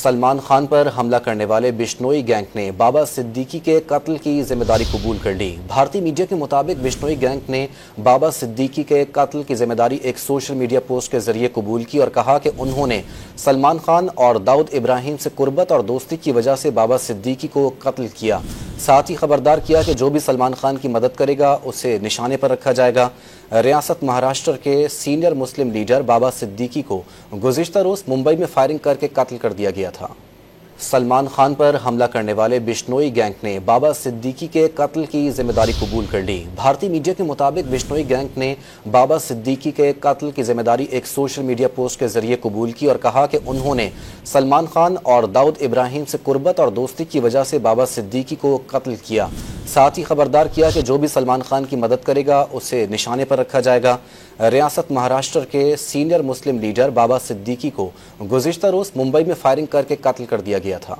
سلمان خان پر حملہ کرنے والے بشنوئی گینگ نے بابا صدیقی کے قتل کی ذمہ داری قبول کر لی۔ بھارتی میڈیا کے مطابق بشنوئی گینگ نے بابا صدیقی کے قتل کی ذمہ داری ایک سوشل میڈیا پوسٹ کے ذریعے قبول کی اور کہا کہ انہوں نے سلمان خان اور داؤد ابراہیم سے قربت اور دوستی کی وجہ سے بابا صدیقی کو قتل کیا۔ ساتھ ہی خبردار کیا کہ جو بھی سلمان خان کی مدد کرے گا اسے نشانے پر رکھا جائے گا۔ ریاست مہاراشٹر کے سینئر مسلم لیڈر بابا صدیقی کو گزشتہ روز ممبئی میں فائرنگ کر کے قتل کر دیا گیا تھا۔ سلمان خان پر حملہ کرنے والے بشنوئی گینگ نے بابا صدیقی کے قتل کی ذمہ داری قبول کر لی۔ بھارتی میڈیا کے مطابق بشنوئی گینگ نے بابا صدیقی کے قتل کی ذمہ داری ایک سوشل میڈیا پوسٹ کے ذریعے قبول کی اور کہا کہ انہوں نے سلمان خان اور داؤد ابراہیم سے قربت اور دوستی کی وجہ سے بابا صدیقی کو قتل کیا۔ ساتھ ہی خبردار کیا کہ جو بھی سلمان خان کی مدد کرے گا اسے نشانے پر رکھا جائے گا۔ ریاست مہاراشٹر کے سینئر مسلم لیڈر بابا صدیقی کو گزشتہ روز ممبئی میں فائرنگ کر کے قتل کر دیا گیا تھا۔